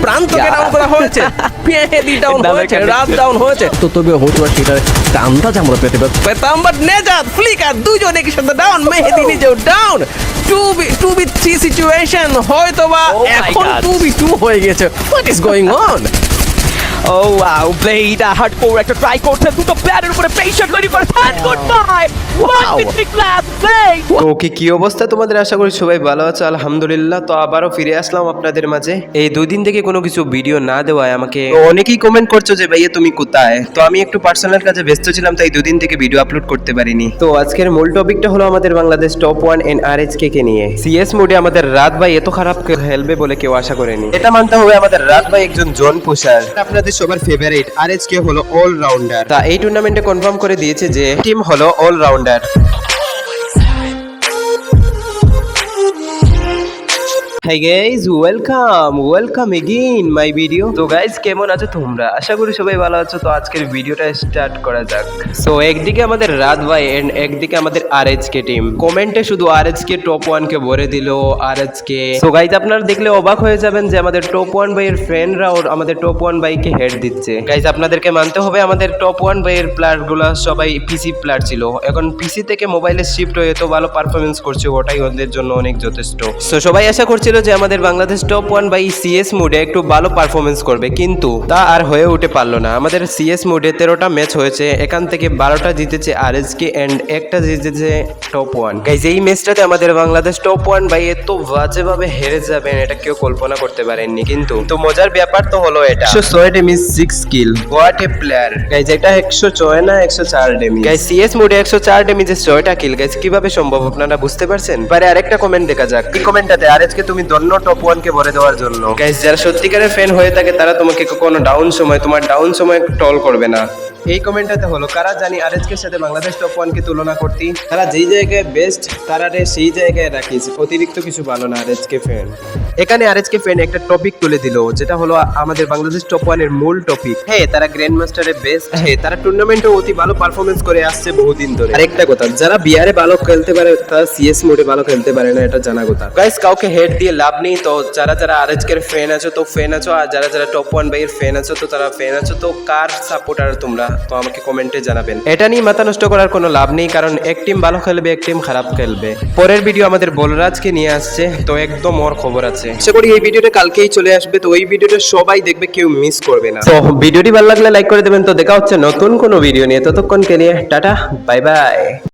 প্রান্তকে ডাউন করা হয়েছে, মেহেদি ডাউন হয়েছে, রাত ডাউন হয়েছে, তো তবে হয়তো সেটার একটা আন্দাজ আমরা পেতাম, বাট নেজাত ফ্লিকার দুজন একই সাথে ডাউন, মেহেদি নিজেও ডাউন। 2v3 সিচুয়েশন, হয়তো বা এখন 2v2 হয়ে গেছে। What is going on? Oh wow, Blade hardcore একটা ট্রাই করছে, দুটো প্লেয়ারের উপরে প্রেসার তৈরি করে গুড বাই। তো কি অবস্থা তোমাদের? আশা করি সবাই ভালো আছো, আলহামদুলিল্লাহ। তো আবারও ফিরে আসলাম আপনাদের মাঝে। এই 2 দিন থেকে কোনো কিছু ভিডিও না দেওয়ায় আমাকে অনেকেই কমেন্ট করছো যে ভাইয়া তুমি কোথায়। তো আমি একটু পার্সোনাল কাজে ব্যস্ত ছিলাম, তাই 2 দিন থেকে ভিডিও আপলোড করতে পারিনি। তো আজকের মূল টপিকটা হলো আমাদের বাংলাদেশ টপ 1 এন্ড আরএচকে কে নিয়ে। সিএস মোডে আমাদের রাত ভাই এত খারাপ খেলবে বলে কেউ আশা করেনি। এটা মানতে হবে, আমাদের রাত ভাই একজন জোন পুশার, আপনাদের সবার ফেভারিট। আরএচকে হলো অলরাউন্ডার। তা এই টুর্নামেন্টে কনফার্ম করে দিয়েছে যে টিম হলো allrounder. Hi guys, welcome again my video. তো গাইজ কেমন আছো তোমরা? আশা করি সবাই ভালো আছো। তো আজকের ভিডিওটা স্টার্ট করা যাক। সো একদিকে আমাদের রাত ভাই এন্ড একদিকে আমাদের আরএচকে টিম। কমেন্টে শুধু আরএচকে টপ 1 কে ভরে দিল আরএচকে। সো গাইজ আপনারা দেখলে অবাক হয়ে যাবেন যে আমাদের টপ 1 ভাইয়ের ফ্রেন্ডরা আমাদের টপ 1 ভাইকে হেড দিচ্ছে। গাইজ আপনাদেরকে মানতে হবে, আমাদের টপ 1 ভাইয়ের প্লেয়ারগুলো সবাই পিসি প্লেয়ার ছিল, এখন পিসি থেকে মোবাইলে শিফট হয়ে এত ভালো পারফরমেন্স করছে, ওটাই ওদের জন্য অনেক যথেষ্ট। সো সবাই আশা করছিল যে আমাদের বাংলাদেশ টপ 1 বাই সিএস মোডে একটু ভালো পারফরমেন্স করবে, কিন্তু তা আর হয়ে উঠে পারলো না। আমাদের সিএস মোডে 13টা ম্যাচ হয়েছে, এখান থেকে 12টা জিতেছে আরএসকে এন্ড একটা জিতেছে টপ 1। গাইজ এই ম্যাচটাতে আমাদের বাংলাদেশ টপ 1 বাই এত বাজেভাবে হেরে যাবেন এটা কেউ কল্পনা করতে পারেননি। কিন্তু তো মজার ব্যাপার তো হলো এটা 106 damage 6 kill, what a player. Guys এটা 106 না 104 ড্যামেজ। গাইজ সিএস মোডে 104 ড্যামেজে 6টা কিল, গাইজ কিভাবে সম্ভব আপনারা বুঝতে পারছেন? পরে আরেকটা কমেন্ট দেখা যাক। এই কমেন্টটাতে আরএসকে তুমি ধন্য টপ 1 কে ভরে দেওয়ার জন্য। গাইস যারা সত্যিকারের ফ্যান হয়ে থাকে তারা তোমাকে কখনো তোমার ডাউন সময় টল করবে না। এই কমেন্টটাতে হলো কারা জানি আরএচকে এর সাথে বাংলাদেশ টপ 1 কে তুলনা করতি, তারা যেই জায়গায় বেস্ট তারা সেই জায়গায় রাখিস, অতিরিক্ত কিছু ভালো না আরএচকে ফ্যান। এখানে আরএচকে ফ্যান একটা টপিক তুলে দিল, যেটা হলো আমাদের বাংলাদেশ টপ 1 এর মূল টপিক। হ্যাঁ, তারা গ্র্যান্ড মাস্টারে বেস্ট, হ্যাঁ তারা টুর্নামেন্টে অতি ভালো পারফরমেন্স করে আসছে বহুদিন ধরে। আরেকটা কথা, যারা বিআরে ভালো খেলতে পারে তারা সিএস মোডে ভালো খেলতে পারে না, এটা জানা কথা। গাইস কাউকে হেড দিয়ে লাভ নেই। তো যারা আরএচকে এর ফ্যান আছো তো ফ্যান আছো, আর যারা টপ 1 বাই এর ফ্যান আছো তো তারা ফ্যান আছো। তো কার সাপোর্টার তোমরা তো আমাকে কমেন্টে জানাবেন। এটা নিয়ে মাথা নষ্ট করার কোনো লাভ নেই, কারণ এক টিম ভালো খেলবে এক টিম খারাপ খেলবে। পরের ভিডিও আমাদের বলরাজকে নিয়ে আসছে, তো একদম ওর খবর আছে। আশা করি এই ভিডিওটা কালকেই চলে আসবে, তো ওই ভিডিওটা সবাই দেখবে, কেউ মিস করবে না। তো ভিডিওটি ভালো লাগলে লাইক করে দেবেন। তো দেখা হচ্ছে নতুন কোনো ভিডিও নিয়ে, ততক্ষণ কে নিয়ে টাটা, বাই বাই।